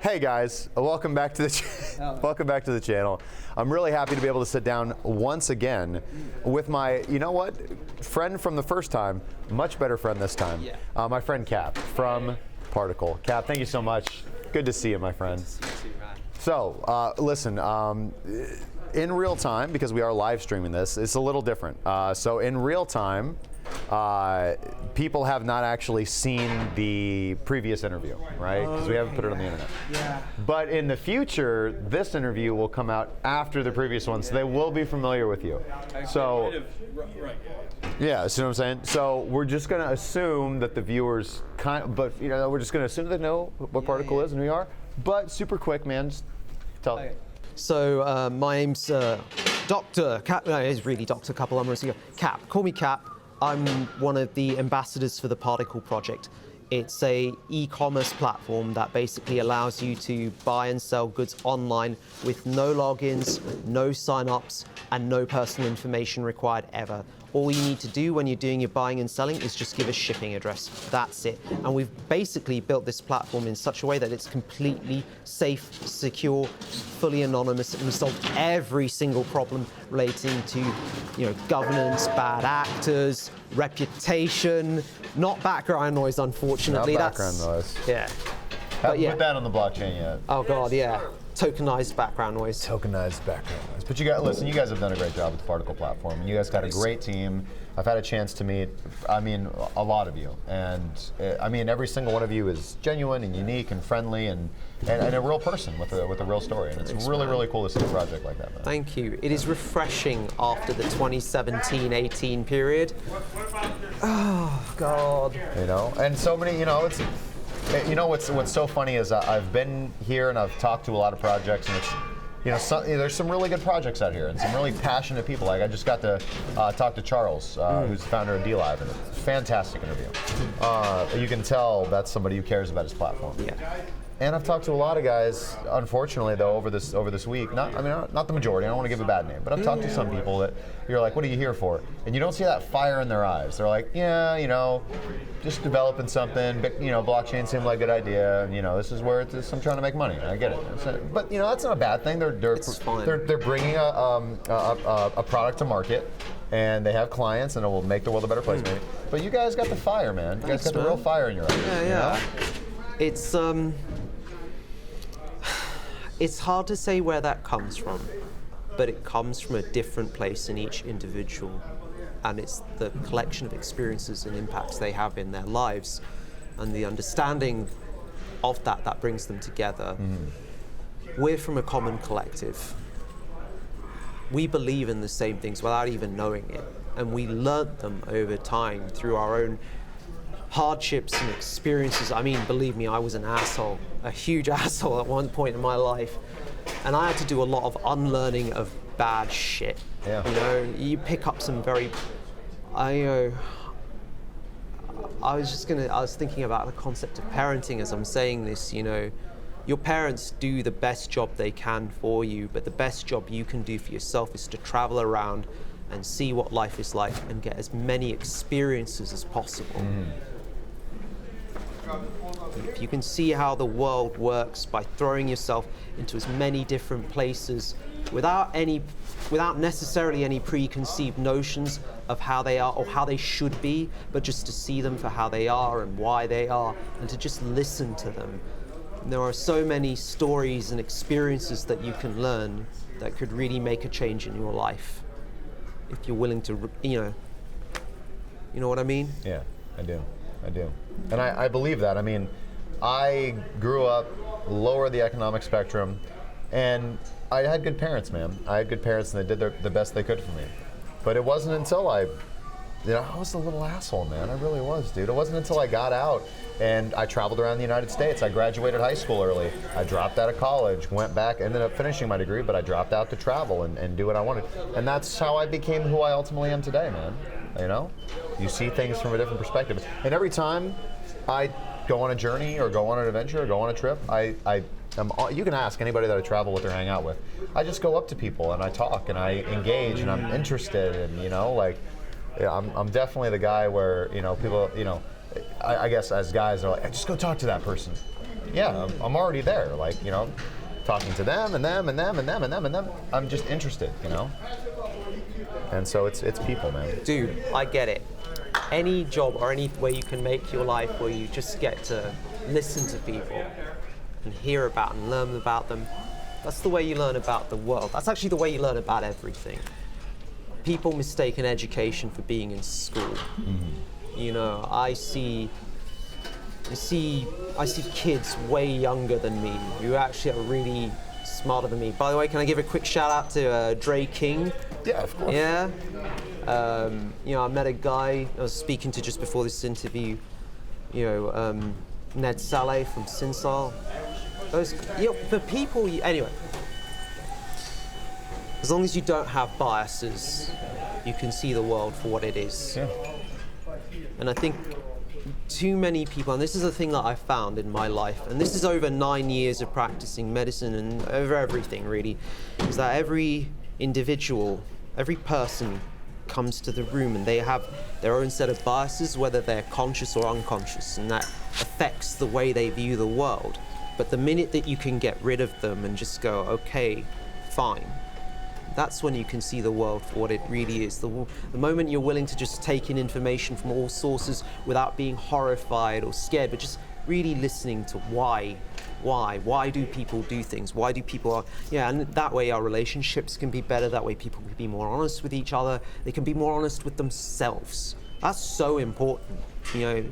Hey guys, welcome back to welcome back to the channel. I'm really happy to be able to sit down once again with my, you know what, friend from the first time, much better friend this time. Yeah. My friend Cap from Particle. Cap, thank you so much. Good to see you, my friend. Good to see you too, man. So, listen, in real time, because we are live streaming this, it's a little different. So in real time, people have not actually seen the previous interview, right? Because we haven't put it on the internet. Yeah. But in the future, this interview will come out after the previous one, so they will be familiar with you. So, yeah, see what I'm saying? So we're just going to assume that the viewers we're just going to assume they know what Particle is and who you are. But super quick, man, just tell. Okay. So my name's Dr. Kapil. No, it is really Dr. Kapil. Amarasinghe. Cap. Call me Cap. I'm one of the ambassadors for the Particle project. It's a e-commerce platform that basically allows you to buy and sell goods online with no logins, no sign-ups, and no personal information required ever. All you need to do when you're doing your buying and selling is just give a shipping address. That's it. And we've basically built this platform in such a way that it's completely safe, secure, fully anonymous, and we solve every single problem relating to, governance, bad actors, reputation, not background noise, unfortunately. Not background noise. Yeah. Haven't put that on the blockchain yet. Oh God, yeah. Tokenized background noise. Tokenized background noise. But you guys have done a great job with the Particle platform, and you guys got a great team. I've had a chance to meet, a lot of you, and every single one of you is genuine and unique and friendly and a real person with a real story, and it's really cool to see a project like that, man. Thank you. It is refreshing after the 2017-18 period. Oh God. And so many, it's. What's so funny is I've been here and I've talked to a lot of projects, and it's, there's some really good projects out here and some really passionate people. Like I just got to talk to Charles, who's the founder of DLive, and it's a fantastic interview. You can tell that's somebody who cares about his platform. Yeah. And I've talked to a lot of guys, unfortunately though, over this week. Not the majority. I don't want to give a bad name, but I've talked to some people that you're like, what are you here for? And you don't see that fire in their eyes. They're like, yeah, just developing something. But blockchain seemed like a good idea. And this is where I'm trying to make money. I get it. But that's not a bad thing. They're bringing a product to market, and they have clients, and it will make the world a better place, maybe. But you guys got the fire, man. You guys got the real fire in your eyes. Yeah. It's hard to say where that comes from, but it comes from a different place in each individual, and it's the collection of experiences and impacts they have in their lives, and the understanding of that brings them together. We're from a common collective. We believe in the same things without even knowing it, and we learnt them over time through our own hardships and experiences. Believe me, I was an asshole, a huge asshole at one point in my life, and I had to do a lot of unlearning of bad shit. Yeah. You pick up some very, I was thinking about the concept of parenting as I'm saying this. Your parents do the best job they can for you, but the best job you can do for yourself is to travel around and see what life is like and get as many experiences as possible. If you can see how the world works by throwing yourself into as many different places without necessarily any preconceived notions of how they are or how they should be, but just to see them for how they are and why they are, and to just listen to them. And there are so many stories and experiences that you can learn that could really make a change in your life if you're willing to, you know what I mean? Yeah, I do. And I believe that. I grew up lower the economic spectrum, and I had good parents, man. I had good parents, and they did the best they could for me. But it wasn't until I was a little asshole, man. I really was, dude. It wasn't until I got out and I traveled around the United States. I graduated high school early. I dropped out of college, went back, ended up finishing my degree, but I dropped out to travel and do what I wanted. And that's how I became who I ultimately am today, man. You see things from a different perspective. And every time I go on a journey or go on an adventure or go on a trip, you can ask anybody that I travel with or hang out with. I just go up to people and I talk and I engage and I'm interested, and I'm definitely the guy where people, I guess as guys are like, just go talk to that person. yeah, I'm already there. Like, you know, talking to them and them and them and them and them and them. I'm just interested, you know. And so it's people, man. Dude, I get it. Any job or any way you can make your life where you just get to listen to people and hear about and learn about them, that's the way you learn about the world. That's actually the way you learn about everything. People mistake an education for being in school. You know, I see kids way younger than me who actually are really smarter than me. By the way, can I give a quick shout out to Dre King? Yeah, of course. Yeah. You know, I met a guy I was speaking to just before this interview, you know, Ned Saleh from Sinsal. Those, you know, the people, anyway, as long as you don't have biases, you can see the world for what it is. Yeah. And I think too many people, and this is a thing that I found in my life, and this is over 9 years of practicing medicine and over everything really, is that every individual, every person comes to the room and they have their own set of biases, whether they're conscious or unconscious, and that affects the way they view the world. But the minute that you can get rid of them and just go, okay, fine, that's when you can see the world for what it really is. The moment you're willing to just take in information from all sources without being horrified or scared, but just really listening to why do people do things? Why do people, and that way our relationships can be better, that way people can be more honest with each other, they can be more honest with themselves. That's so important, you know.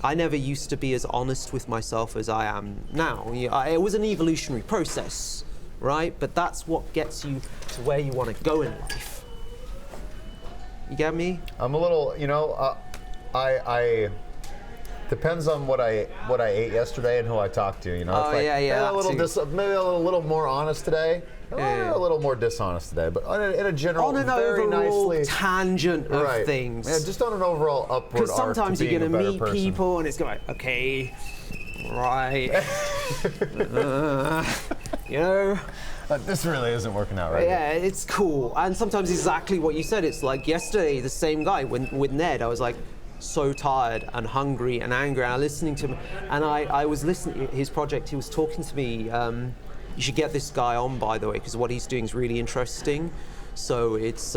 I never used to be as honest with myself as I am now. You know, it was an evolutionary process, right? But that's what gets you to where you want to go in life. You get me? I'm a little, you know, I depends on what I ate yesterday and who I talked to. You know, Oh, it's like, yeah, maybe a little more honest today, a little more dishonest today, but in a general, On an very overall nicely tangent of right. things. Yeah, just on an overall upward Because arc to sometimes you're being going to a better meet person. people and it's going, okay, right, you know. This really isn't working out right. Yeah, it's cool. And sometimes exactly what you said. It's like yesterday, the same guy with Ned. I was like so tired and hungry and angry. And I was listening to him, and I was listening to his project. He was talking to me. You should get this guy on, by the way, because what he's doing is really interesting. So it's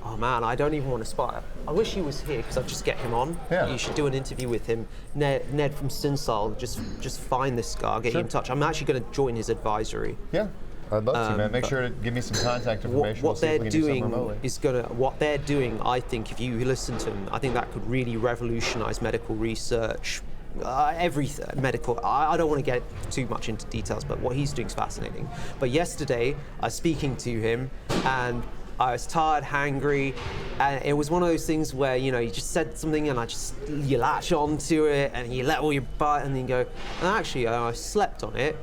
oh man, I don't even want to spy. I wish he was here because I'd just get him on. Yeah. You should do an interview with him. Ned from Stinsal, just find this guy, I'll get you in touch. I'm actually going to join his advisory. Yeah, I'd love to, man. Make sure to give me some contact information. We'll see if we can do something remotely. What they're doing, I think, if you listen to them, I think that could really revolutionize medical research. Everything medical. I don't want to get too much into details, but what he's doing is fascinating. But yesterday, I was speaking to him, and I was tired, hangry, and it was one of those things where, you know, you just said something and you latch onto it and you let all your butt and then you go, and actually I slept on it.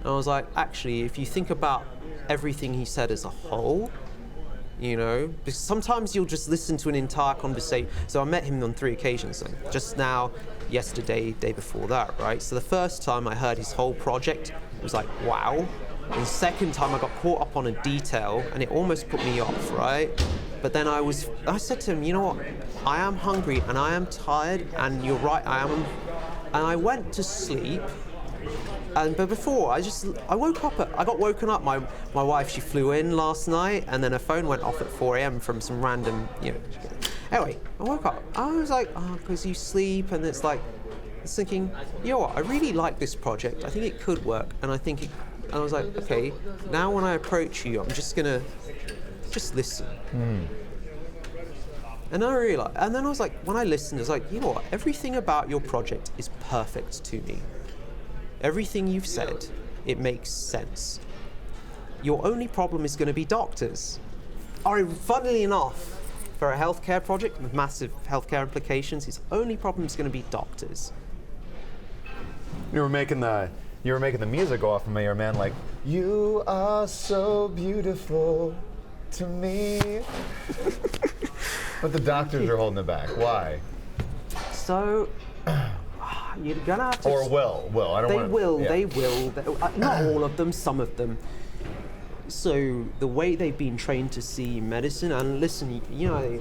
And I was like, actually, if you think about everything he said as a whole, you know, because sometimes you'll just listen to an entire conversation. So I met him on 3 occasions, so just now, yesterday, day before that, right? So the first time I heard his whole project, it was like, wow. And the second time I got caught up on a detail and it almost put me off, right? But then I said to him, you know what? I am hungry and I am tired, and you're right, I am. And I went to sleep. But before, I woke up, I got woken up. My wife, she flew in last night, and then her phone went off at 4 a.m. from some random, you know. Anyway, I woke up. I was like, because you sleep, and it's like, I was thinking, you know what? I really like this project. I think it could work, and I was like, okay, now when I approach you, I'm just gonna listen. And I realized, and then I was like, when I listened, I was like, you know what? Everything about your project is perfect to me. Everything you've said, it makes sense. Your only problem is going to be doctors. Or funnily enough, for a healthcare project with massive healthcare implications, his only problem is going to be doctors. You were making the music go off of me, your man, like, you are so beautiful to me. But the doctors are holding it back. Why? So, you're gonna have to. Or will. I don't want to. They will. Not all of them, some of them. So the way they've been trained to see medicine, and listen, you know,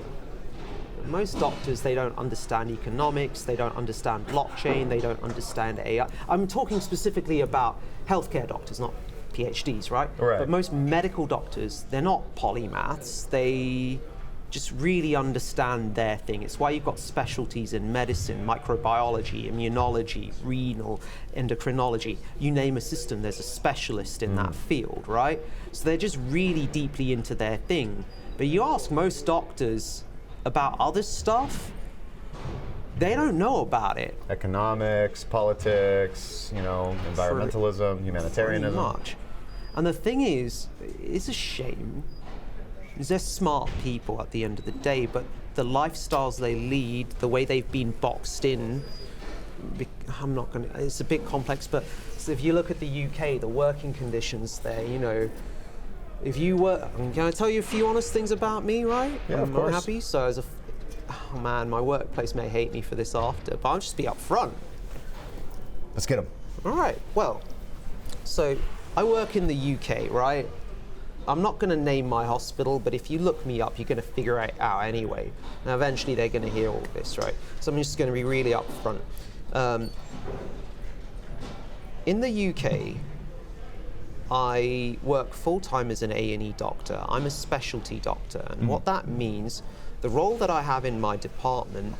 most doctors, they don't understand economics, they don't understand blockchain, they don't understand AI. I'm talking specifically about healthcare doctors, not PhDs, right? Right. But most medical doctors, they're not polymaths. They just really understand their thing. It's why you've got specialties in medicine, microbiology, immunology, renal, endocrinology. You name a system, there's a specialist in that field, right? So they're just really deeply into their thing. But you ask most doctors about other stuff, they don't know about it. Economics, politics, environmentalism, humanitarianism. Pretty much. And the thing is, it's a shame, because they're smart people at the end of the day, but the lifestyles they lead, the way they've been boxed in, it's a bit complex, but so if you look at the UK, the working conditions there, if you were, can I tell you a few honest things about me, right? Yeah, of course. I'm happy. So oh man, my workplace may hate me for this after, but I'll just be up front. Let's get them. All right, well, so I work in the UK, right? I'm not going to name my hospital, but if you look me up, you're going to figure it out anyway. Now, eventually, they're going to hear all this, right? So I'm just going to be really upfront. In the UK, I work full-time as an A&E doctor. I'm a specialty doctor, and what that means, the role that I have in my department,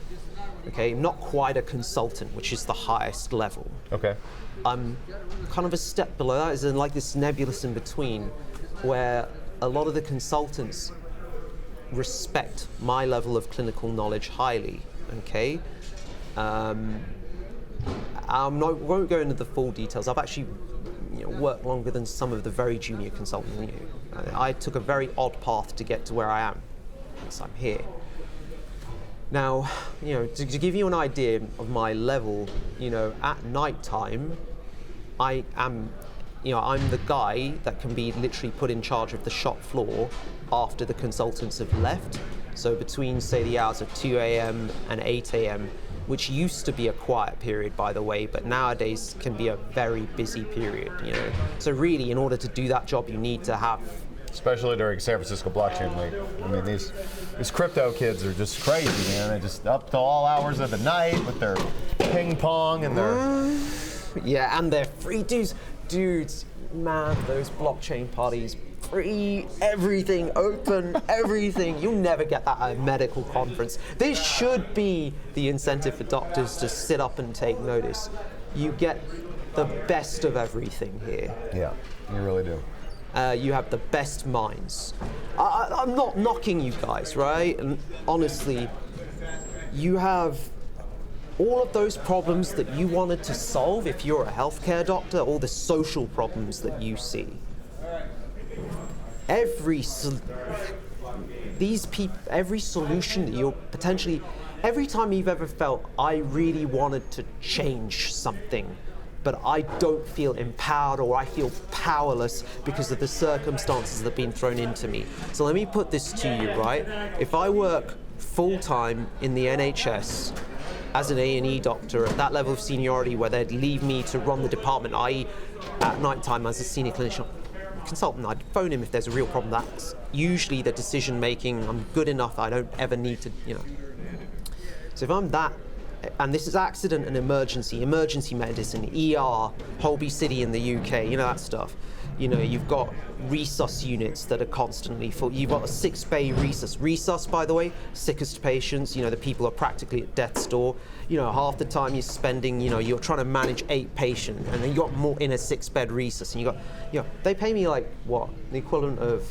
okay, not quite a consultant, which is the highest level. Okay. I'm kind of a step below that, is in like this nebulous in between, where a lot of the consultants respect my level of clinical knowledge highly, okay? Won't go into the full details. I've actually worked longer than some of the very junior consultants. I took a very odd path to get to where I am, so I'm here. Now, to give you an idea of my level, at night time, I'm the guy that can be literally put in charge of the shop floor after the consultants have left. So between, say, the hours of 2 a.m. and 8 a.m., which used to be a quiet period, by the way, but nowadays can be a very busy period, So really, in order to do that job, you need to have... Especially during San Francisco Blockchain Week. I mean, these crypto kids are just crazy, man. They're just up to all hours of the night with their ping pong and their... Yeah, and they're free dudes, man, those blockchain parties, free, everything, open, everything. You'll never get that at a medical conference. This should be the incentive for doctors to sit up and take notice. You get the best of everything here. Yeah, you really do. You have the best minds. I'm not knocking you guys, right? And honestly, you have all of those problems that you wanted to solve if you're a healthcare doctor, all the social problems that you see. Every solution that you're potentially, every time you've ever felt, I really wanted to change something, but I don't feel empowered or I feel powerless because of the circumstances that have been thrown into me. So let me put this to you, right? If I work full-time in the NHS as an A&E doctor at that level of seniority where they'd leave me to run the department, i.e. at night time as a senior clinician consultant, I'd phone him if there's a real problem. That's usually the decision making. I'm good enough, I don't ever need to, So if I'm that, and this is accident and emergency medicine, ER, Holby City in the UK, that stuff. You've got resus units that are constantly full. You've got a 6-bay resus. Resus, by the way, sickest patients, the people are practically at death's door. Half the time you're spending, you're trying to manage 8 patients, and then you got more in a 6-bed resus, and you got, they pay me like, what, the equivalent of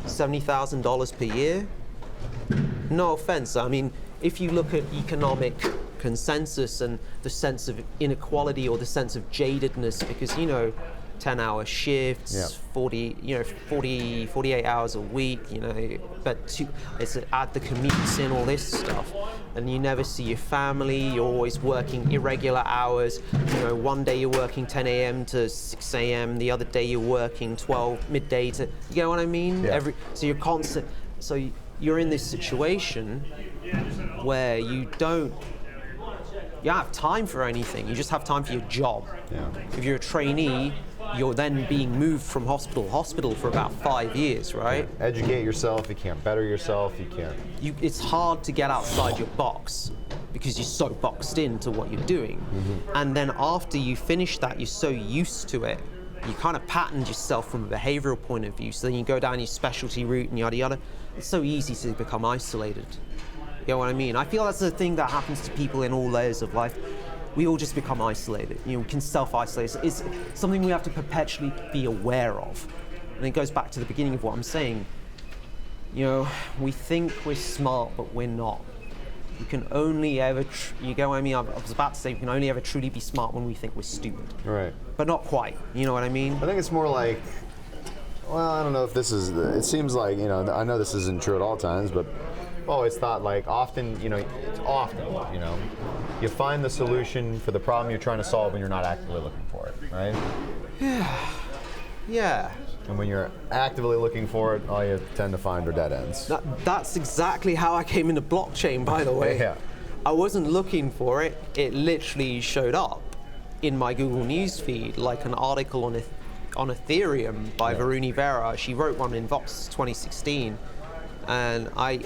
$70,000 per year? No offense, I mean, if you look at economic consensus and the sense of inequality or the sense of jadedness, because 10-hour shifts, 48 hours a week, but it's add the commutes in, all this stuff, and you never see your family, you're always working irregular hours, one day you're working 10 a.m. to 6 a.m., the other day you're working 12 midday to, you get what I mean? Yeah. So you're constant, so you're in this situation where you don't have time for anything, you just have time for your job. Yeah. If you're a trainee, you're then being moved from hospital to hospital for about 5 years, right? Educate yourself, you can't better yourself, you can't. It's hard to get outside your box because you're so boxed into what you're doing. And then after you finish that, you're so used to it, you kind of patterned yourself from a behavioral point of view, so then you go down your specialty route and yada yada. It's so easy to become isolated. You know what I mean? I feel that's the thing that happens to people in all layers of life. We all just become isolated. You know, we can self-isolate. It's something we have to perpetually be aware of. And it goes back to the beginning of what I'm saying. You know, we think we're smart, but we're not. You can only ever, you get what I mean? I was about to say, we can only ever truly be smart when we think we're stupid. Right. But not quite, you know what I mean? I think it's more like, well, I don't know if this is, it seems like, you know, I know this isn't true at all times, but I've always thought like often, you know, it's often, you know, you find the solution for the problem you're trying to solve when you're not actively looking for it, right? Yeah. And when you're actively looking for it, all you tend to find are dead ends. That's exactly how I came into blockchain, by the way. Yeah. I wasn't looking for it. It literally showed up in my Google News feed, like an article on Ethereum by Varuni Vera. She wrote one in Vox 2016, and I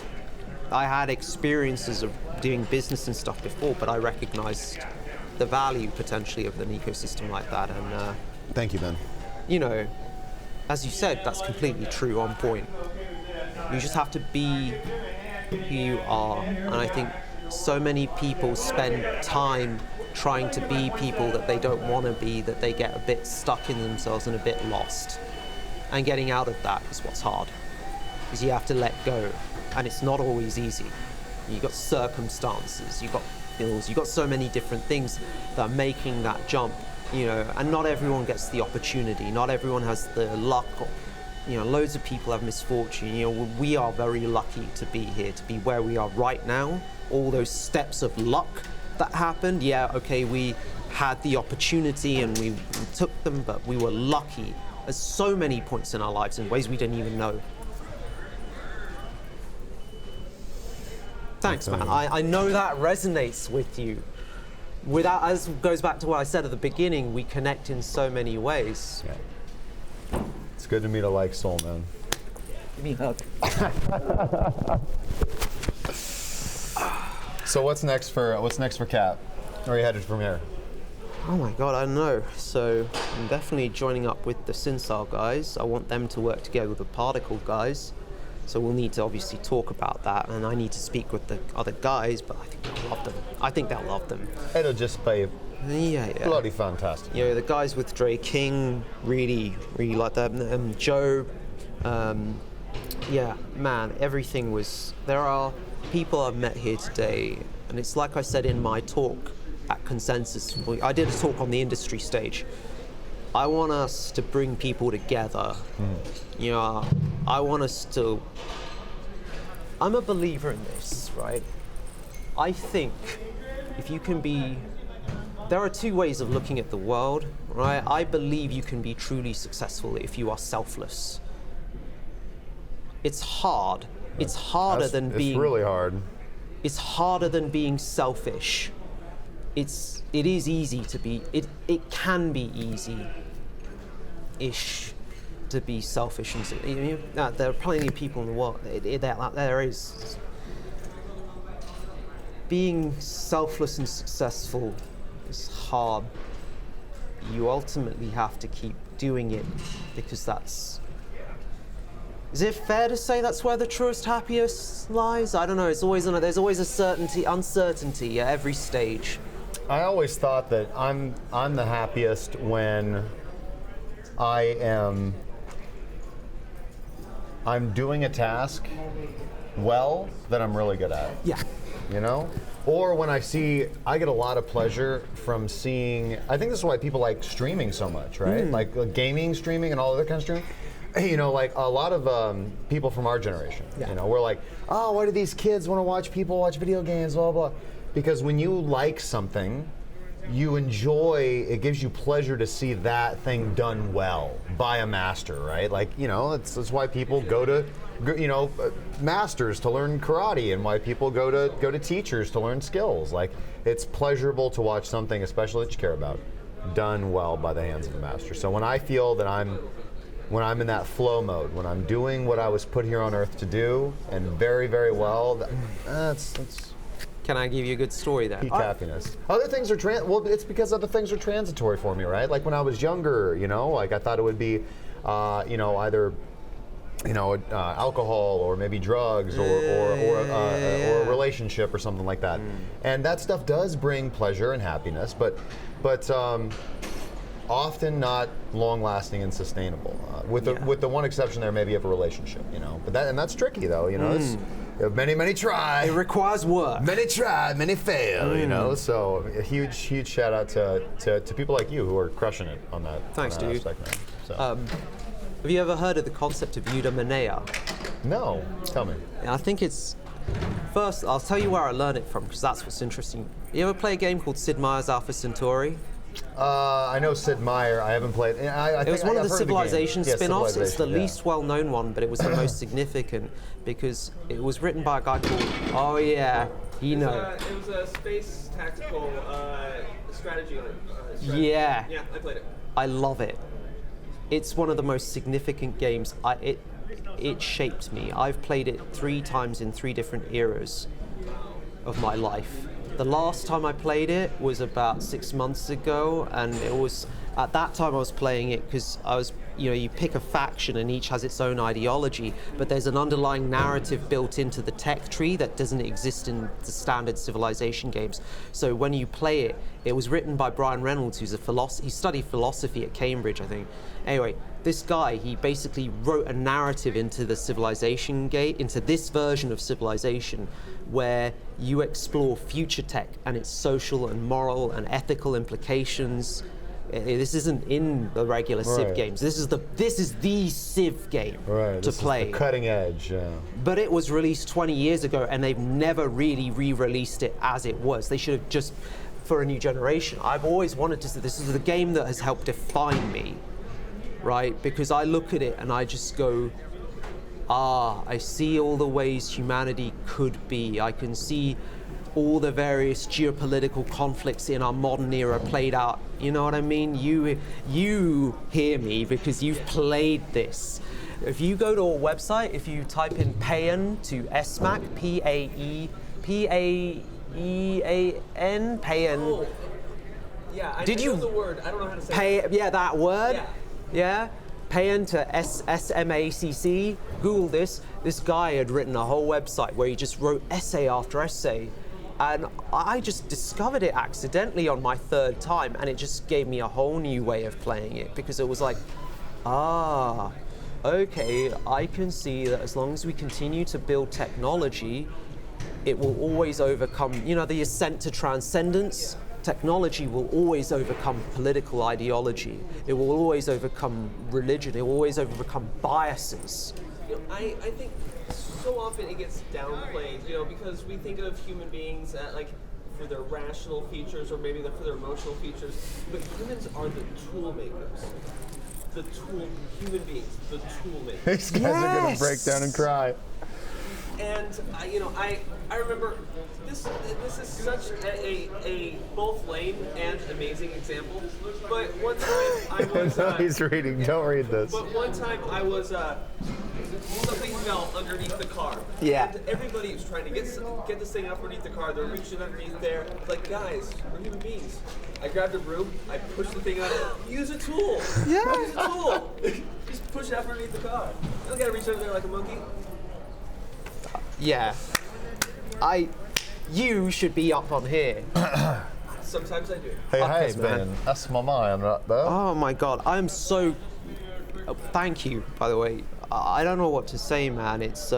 had experiences of doing business and stuff before, but I recognized the value potentially of an ecosystem like that. And Thank you, Ben. you know, as you said, that's completely true, on point. You just have to be who you are. And I think so many people spend time trying to be people that they don't want to be, that they get a bit stuck in themselves and a bit lost. And getting out of that is what's hard, because you have to let go. And it's not always easy. You've got circumstances, you've got bills, you've got so many different things that are making that jump. You know, and not everyone gets the opportunity. Not everyone has the luck. You know, loads of people have misfortune. You know, we are very lucky to be here, to be where we are right now. All those steps of luck that happened, yeah, okay, we had the opportunity and we took them, but we were lucky at so many points in our lives in ways we didn't even know. Thanks, man. I know that resonates with you. Without, as goes back to what I said at the beginning, we connect in so many ways. Yeah. It's good to meet a like soul, man. Give me a hug. So what's next for Cap? Where are you headed from here? Oh my God, I don't know. So I'm definitely joining up with the Synsal guys. I want them to work together with the Particle guys. So we'll need to obviously talk about that, and I need to speak with the other guys, but I think they'll love them. I think they'll love them. It'll just be Yeah. bloody fantastic. You know, the guys with Dre King really like that. Joe, yeah, man, everything was. There are people I've met here today, and it's like I said in my talk at Consensus. I did a talk on the industry stage. I want us to bring people together. You know, I want us to. I'm a believer in this, right? I think if you can be. There are two ways of looking at the world, right? I believe you can be truly successful if you are selfless. It's hard. It's harder than being. It's really hard. It's harder than being selfish. It is easy to be. It can be easy-ish to be selfish, and there are plenty of people in the world. There is. Being selfless and successful is hard. You ultimately have to keep doing it because that's. Is it fair to say that's where the truest happiness lies? I don't know. It's always there's always uncertainty at every stage. I always thought that I'm the happiest when I'm doing a task well that I'm really good at. Yeah. You know? Or when I get a lot of pleasure from seeing, I think this is why people like streaming so much, right? Like gaming, streaming, and all other kind of streaming. You know, like a lot of people from our generation, you know, we're like, oh, why do these kids want to watch people watch video games, blah, blah. Because when you like something, you enjoy, it gives you pleasure to see that thing done well by a master, right? Like, you know, that's why people go to, you know, masters to learn karate, and why people go to teachers to learn skills. Like, it's pleasurable to watch something, especially that you care about, done well by the hands of a master. So when I feel that when I'm in that flow mode, when I'm doing what I was put here on earth to do, and very, very well, that's Can I give you a good story there? peak happiness. Other things are well, it's because other things are transitory for me, right? Like when I was younger, like I thought it would be, either alcohol or maybe drugs or a relationship or something like that. And that stuff does bring pleasure and happiness, but often not long-lasting and sustainable. With the one exception there, maybe of a relationship, But that's tricky though, It's, many try. It requires work. Many try, many fail, So a huge shout out to people like you who are crushing it on that. Thanks, on that dude. aspect, man. So. Have you ever heard of the concept of eudaimonia? No, tell me. I think it's... First, I'll tell you where I learned it from, because that's what's interesting. You ever play a game called Sid Meier's Alpha Centauri? I know Sid Meier. I haven't played. It was one of the Civilization spin-offs. It's the Civilization, least well-known one, but it was the most significant because it was written by a guy called... Oh yeah, you know. It was a space tactical strategy. Yeah. Yeah, I played it. I love it. It's one of the most significant games. It shaped me. I've played it 3 times in 3 different eras of my life. The last time I played it was about 6 months ago, and it was at that time I was playing it because I was, you pick a faction and each has its own ideology, but there's an underlying narrative built into the tech tree that doesn't exist in the standard Civilization games. So when you play it, it was written by Brian Reynolds, who's he studied philosophy at Cambridge, I think. Anyway, this guy, he basically wrote a narrative into the Civilization game, into this version of Civilization, where you explore future tech and its social and moral and ethical implications. This isn't in the regular Civ games. This is the Civ game to play. Is the cutting edge. Yeah. But it was released 20 years ago, and they've never really re-released it as it was. They should have just, for a new generation. I've always wanted to say this is the game that has helped define me, right? Because I look at it and I just go, I see all the ways humanity could be. I can see all the various geopolitical conflicts in our modern era played out. You know what I mean? You hear me because you've played this. If you go to our website, if you type in Paean to SMAC, P-A-E-A-N, Paean. Oh. Yeah, I know the word. I don't know how to say it. Yeah, that word. Yeah. Paean to SMACC. Google this. This guy had written a whole website where he just wrote essay after essay. And I just discovered it accidentally on my 3rd time, and it just gave me a whole new way of playing it, because it was like, okay, I can see that as long as we continue to build technology, it will always overcome, the ascent to transcendence. Technology will always overcome political ideology. It will always overcome religion. It will always overcome biases. I think so often it gets downplayed, because we think of human beings for their rational features or maybe for their emotional features, but humans are the tool makers. Human beings, the tool makers. These guys are going to break down and cry. And I remember this is such a both lame and amazing example. But one time I was he's reading. Don't read this. But one time I was something fell underneath the car. Yeah. And everybody was trying to get this thing up underneath the car. They're reaching underneath there. It's like, guys, we're human beings. I grabbed a broom. I pushed the thing out. Use a tool. Yeah. Use a tool. Just push it up underneath the car. You don't gotta reach under there like a monkey. Yeah. You should be up on here. Sometimes I do. Hey, Okay, it's man. been. That's my mind right there. Oh my God, I'm so. Thank you, by the way. I don't know what to say, man. It's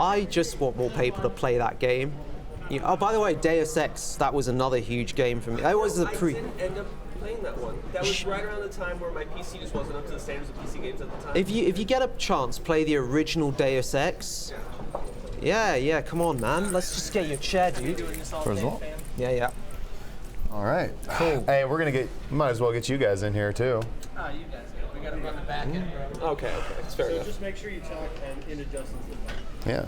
I just want more people to play that game. Oh, by the way, Deus Ex. That was another huge game for me. That was the I didn't end up playing that one. That was right around the time where my PC just wasn't up to the standards of PC games at the time. If you get a chance, play the original Deus Ex. Yeah, come on, man. Let's just get your chair, dude. First of all. Yeah. All right. Cool. Hey, might as well get you guys in here too. You guys go. We gotta on the back end, bro. Okay, it's fair enough. Just make sure you talk and it adjusts the mic. Yeah.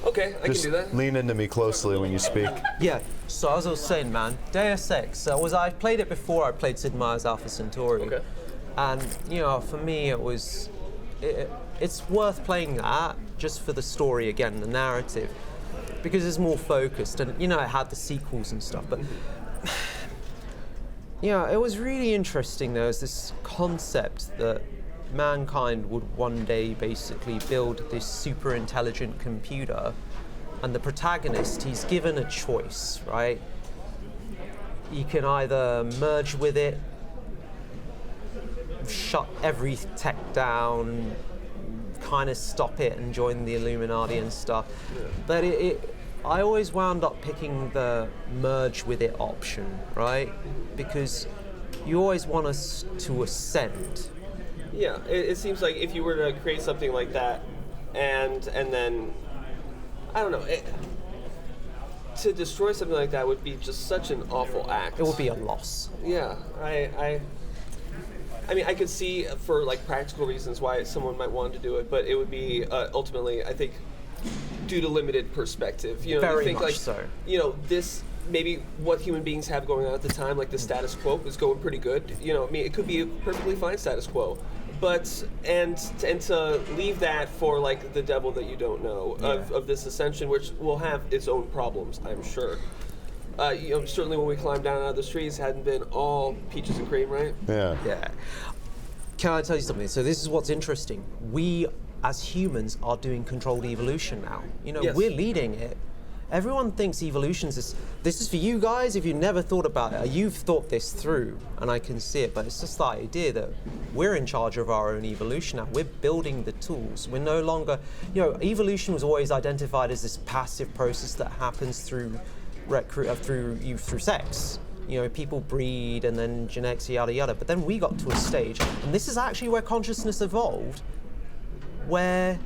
Okay, I Just can do that. lean into me closely when you speak. Yeah, so as I was saying, man, Deus Ex, I played it before I played Sid Meier's Alpha Centauri. Okay. And, for me, it's worth playing that just for the story again, the narrative, because it's more focused and, it had the sequels and stuff, but it was really interesting. There was this concept that mankind would one day basically build this super intelligent computer, and the protagonist, he's given a choice, right? You can either merge with it, shut every tech down, kind of stop it and join the Illuminati and stuff. But I always wound up picking the merge with it option, right? Because you always want us to ascend. Yeah, it seems like if you were to create something like that, and then, I don't know, to destroy something like that would be just such an awful act. It would be a loss. Yeah, I mean, I could see for like practical reasons why someone might want to do it, but it would be ultimately, I think, due to limited perspective. Very you think much like, so. This maybe what human beings have going on at the time, like the status quo, is going pretty good. I mean, it could be a perfectly fine status quo, but and to leave that for like the devil that you don't know of this ascension, which will have its own problems, I'm sure. Certainly when we climbed down out of the trees, hadn't been all peaches and cream, right? Yeah. Yeah. Can I tell you something? So this is what's interesting. We, as humans, are doing controlled evolution now. Yes. We're leading it. Everyone thinks evolution is this is for you guys if you've never thought about it. You've thought this through, and I can see it, but it's just the idea that we're in charge of our own evolution now. We're building the tools. We're no longer, evolution was always identified as this passive process that happens through sex. People breed and then genetics, yada yada. But then we got to a stage, and this is actually where consciousness evolved, where,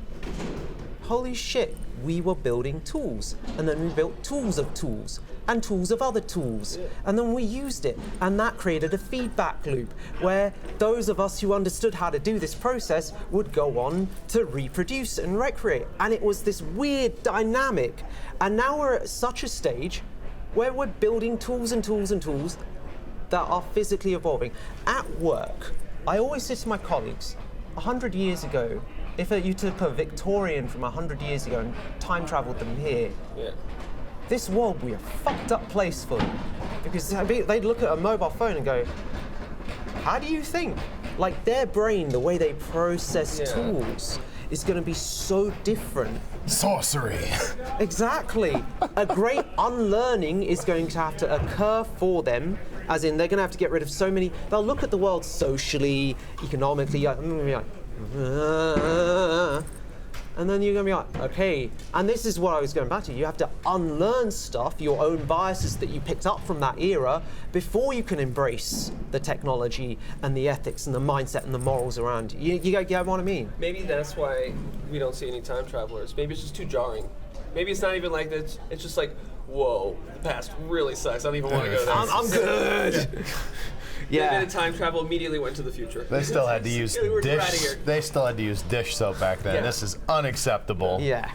holy shit, we were building tools, and then we built tools of tools, and tools of other tools, and then we used it, and that created a feedback loop where those of us who understood how to do this process would go on to reproduce and recreate, and it was this weird dynamic, and now we're at such a stage where we're building tools and tools and tools that are physically evolving. At work, I always say to my colleagues, 100 years ago, if you took a Victorian from 100 years ago and time traveled them here, this world would be a fucked up place for them. Because they'd look at a mobile phone and go, how do you think? Like their brain, the way they process tools is going to be so different. Sorcery. Exactly. A great unlearning is going to have to occur for them, as in they're going to have to get rid of so many. They'll look at the world socially, economically, and then you're going to be like, okay, and this is what I was going back to. You have to unlearn stuff, your own biases that you picked up from that era, before you can embrace the technology and the ethics and the mindset and the morals around you. You get what I mean? Maybe that's why we don't see any time travelers. Maybe it's just too jarring. Maybe it's not even like that. It's just like, whoa, the past really sucks. I don't even want to go there. I'm good. They did time travel, immediately went to the future. They still had to use dish. They still had to use dish soap back then. Yeah. This is unacceptable. Yeah.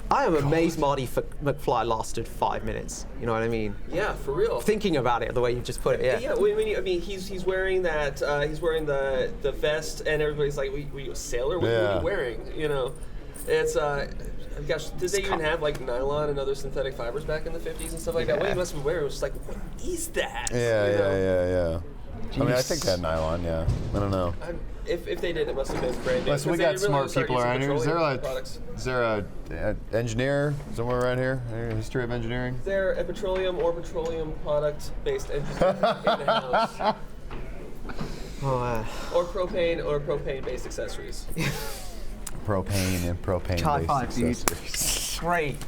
I am amazed Marty McFly lasted 5 minutes. You know what I mean? Yeah, for real. Thinking about it, the way you just put it, Yeah, I mean, he's wearing that. He's wearing the vest, and everybody's like, "Were you a sailor? What are you wearing?" It's gosh, did they even have like nylon and other synthetic fibers back in the 50s and stuff like that? What he must have been wearing was just like, what is that? Yeah. I mean, I think they had nylon. Yeah, I don't know. If they did, it must have been brand new. Listen, we got smart people around here. Is there a engineer somewhere around here? A history of engineering? Is there a petroleum or petroleum product based engineer in the house? Or propane based accessories. Propane and propane High five, based dude. accessories.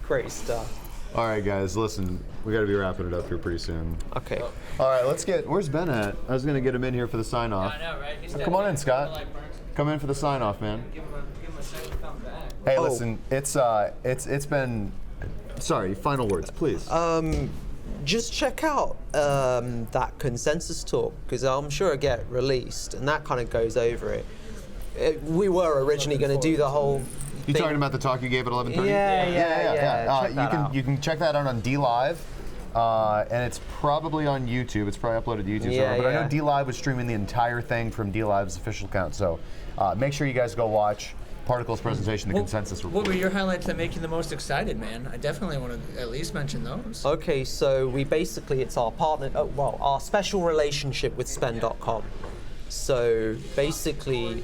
Great stuff. All right, guys, listen, we got to be wrapping it up here pretty soon. Okay. All right, where's Ben at? I was going to get him in here for the sign off. I know, right? Come on in, Scott. Come in for the sign off, man. Give him a second to come back. Hey, listen, it's been, sorry, final words, please. just check out that consensus talk, because I'm sure it'll get released, and that kind of goes over it. We were originally going to do the whole You thing. talking about the talk you gave at 11:30? Yeah. Check that out. You can check that out on DLive, and it's probably on YouTube. It's probably uploaded to YouTube. Yeah, But I know yeah. DLive was streaming the entire thing from DLive's official account. So make sure you guys go watch Particle's presentation, the consensus report. What were your highlights that make you the most excited, man? I definitely want to at least mention those. Okay, so we basically, it's our partner, our special relationship with Spend.com. So basically,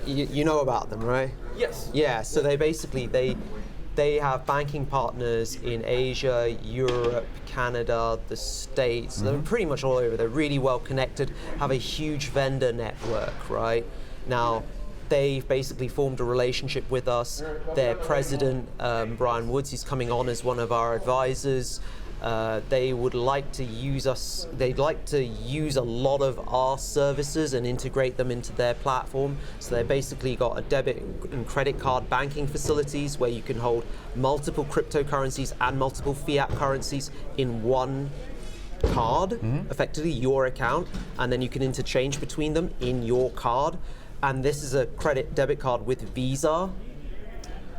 you know about them, right? Yes. Yeah, so they have banking partners in Asia, Europe, Canada, the States. They're pretty much all over. They're really well connected, have a huge vendor network, right? Now, they've basically formed a relationship with us. Their president, Brian Woods, is coming on as one of our advisors. They would like to use us, they'd like to use a lot of our services and integrate them into their platform. So they basically got a debit and credit card banking facilities where you can hold multiple cryptocurrencies and multiple fiat currencies in one card, effectively your account, and then you can interchange between them in your card. And this is a credit debit card with Visa. Are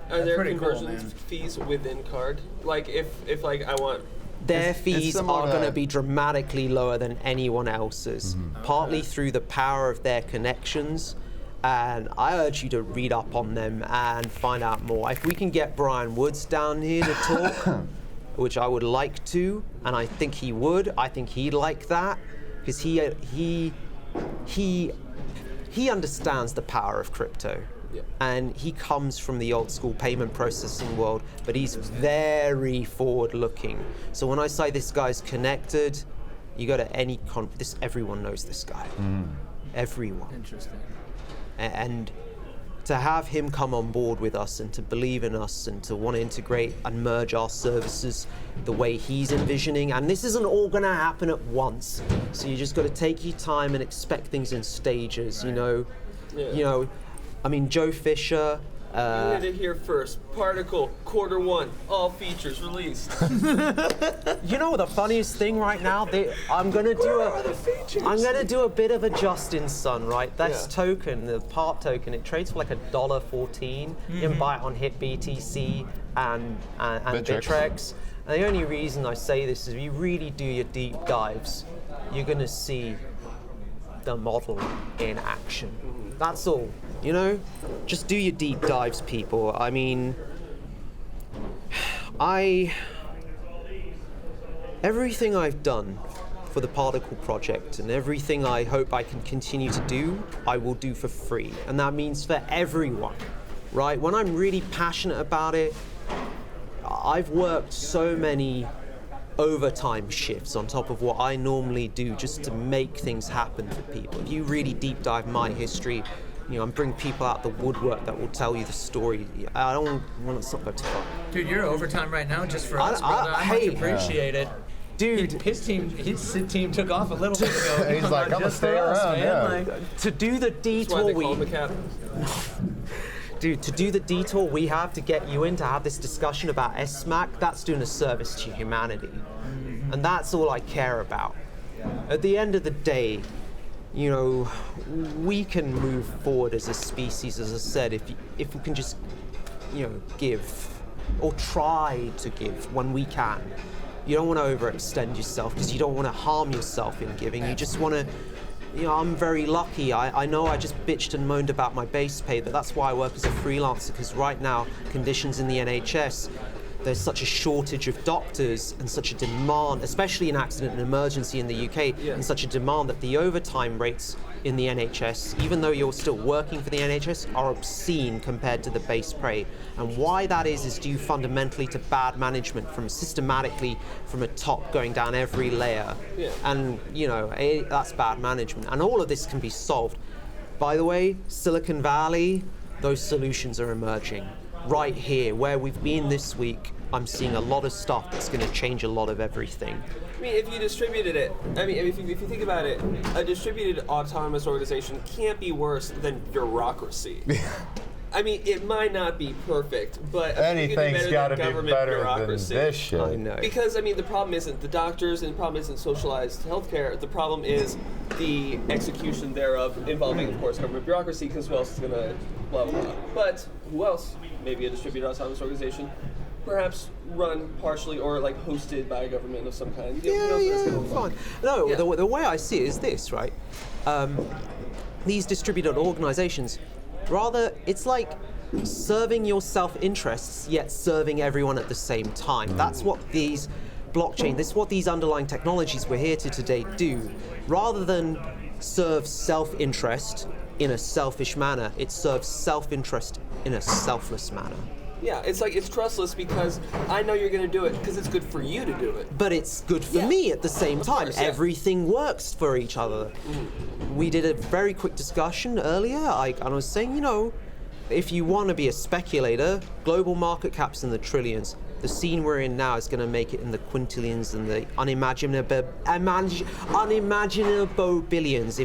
there pretty cool, conversion man. fees within card? Like if like I want. Their It's fees similar are to- going to be dramatically lower than anyone else's, partly through the power of their connections. And I urge you to read up on them and find out more. If we can get Brian Woods down here to talk, which I would like to, and I think he would, I think he'd like that, because he understands the power of crypto. Yeah. And he comes from the old school payment processing world, but he's very forward looking. So when I say this guy's connected, you go to any everyone knows this guy. Everyone. Interesting. And to have him come on board with us and to believe in us and to want to integrate and merge our services the way he's envisioning, and this isn't all going to happen at once, so you just got to take your time and expect things in stages. Yeah. You know, I mean, Joe Fisher. You heard it here first. Particle, Q1, all features released. You know the funniest thing right now? I'm gonna do a bit of a Justin Sun, right? This Yeah. token, the part token, it trades for like $1.14. You can buy it on HitBTC and Bittrex. And the only reason I say this is if you really do your deep dives, you're gonna see the model in action. That's all. You know, just do your deep dives, people. I mean, everything I've done for the Particle project and everything I hope I can continue to do, I will do for free. And that means for everyone, right? When I'm really passionate about it, I've worked so many overtime shifts on top of what I normally do just to make things happen for people. If you really deep dive my history, you know, I'm bringing people out the woodwork that will tell you the story. I don't want to go too far. Dude, you're overtime right now just for us, brother. I hey, much appreciate it. Dude, His team took off a little bit ago. He's like, I'm gonna Just stay for us, around, man. yeah. Like, to do the That's why detour they call him a captain. Dude, to do the detour we have to get you in to have this discussion about SMAC, that's doing a service to humanity. And that's all I care about. At the end of the day, you know, we can move forward as a species, as I said, if we can just, you know, give or try to give when we can. You don't want to overextend yourself because you don't want to harm yourself in giving. You just want to, you know, I'm very lucky. I know I just bitched and moaned about my base pay, but that's why I work as a freelancer, because right now, conditions in the NHS, there's such a shortage of doctors and such a demand, especially in accident and emergency in the UK, and such a demand that the overtime rates in the NHS, even though you're still working for the NHS, are obscene compared to the base pay. And why that is due fundamentally to bad management systematically from a top going down every layer. Yeah. And, you know, that's bad management. And all of this can be solved. By the way, Silicon Valley, those solutions are emerging. Right here, where we've been this week, I'm seeing a lot of stuff that's going to change a lot of everything. I mean, if you distributed it, if you think about it, a distributed autonomous organization can't be worse than bureaucracy. I mean, it might not be perfect, but I think it could Anything's be got to better be than government better than bureaucracy. this shit. I know. Because, I mean, the problem isn't the doctors and the problem isn't socialized healthcare. The problem is the execution thereof involving, of course, government bureaucracy, because who else is going to blah, blah, blah. But who else? Maybe a distributed autonomous organization, perhaps run partially or like hosted by a government of some kind. Who knows what it's gonna look fine. like. No, Yeah. the way I see it is this, right? These distributed organizations, rather, it's like serving your self-interests, yet serving everyone at the same time. That's what these this is what these underlying technologies we're here to today do. Rather than serve self-interest in a selfish manner, it serves self-interest in a selfless manner. Yeah, it's like it's trustless because I know you're going to do it because it's good for you to do it. But it's good for Yeah. me at the same time. course, yeah. Everything works for each other. We did a very quick discussion earlier. I was saying, you know, if you want to be a speculator, global market caps in the trillions. The scene we're in now is going to make it in the quintillions and the unimaginable billions.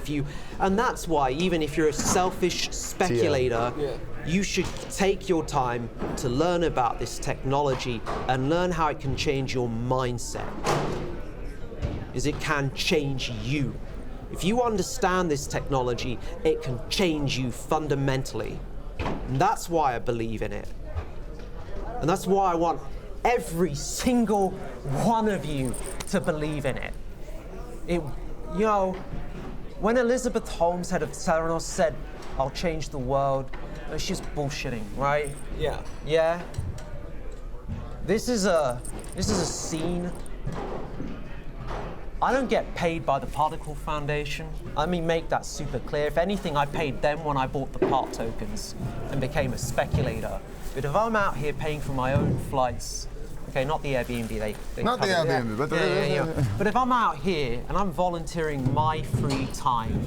And that's why, even if you're a selfish speculator, Yeah. you should take your time to learn about this technology and learn how it can change your mindset. Is it can change you. If you understand this technology, it can change you fundamentally. And that's why I believe in it. And that's why I want every single one of you to believe in it. You know, when Elizabeth Holmes, head of Theranos, said, "I'll change the world," she's bullshitting, right? Yeah. Yeah. This is a scene. I don't get paid by the Particle Foundation. Let me make that super clear. If anything, I paid them when I bought the part tokens and became a speculator. But if I'm out here paying for my own flights, okay, not the Airbnb, they Not the cover it. Airbnb, but the- yeah. But if I'm out here and I'm volunteering my free time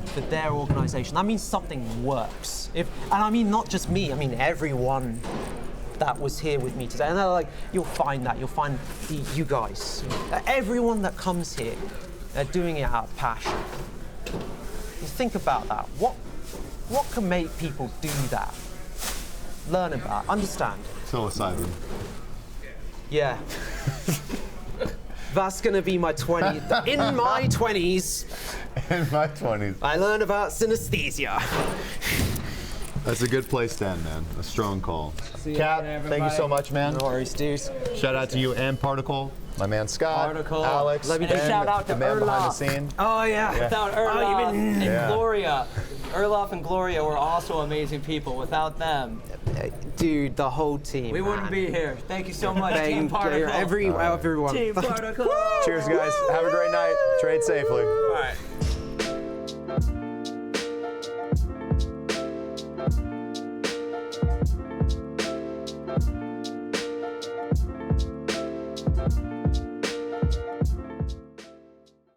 for their organization, that means something works. And I mean not just me, I mean everyone that was here with me today. And they're like, you'll find you guys. Everyone that comes here, they're doing it out of passion. You think about that. What can make people do that? Learn about, understand. Psilocybin. Yeah. That's gonna be my 20s. In my 20s, In my 20s. I learned about synesthesia. That's a good place to end, man. A strong call. See you Cap, later, thank you so everybody. much, man. No worries, dudes. Shout out to you and Particle, my man Scott, Particle. Alex, Love you, Ben, dude. Shout out to the man behind the Erlof. scene. Oh yeah. Without Erlof and Yeah. Gloria. Erlof and Gloria were also amazing people. Without them, Dude, the whole team. we wouldn't be here. Thank you so much, Team Thank you, Particle. everyone. Team Particle. Cheers, guys. Have a great night. Trade safely. All right.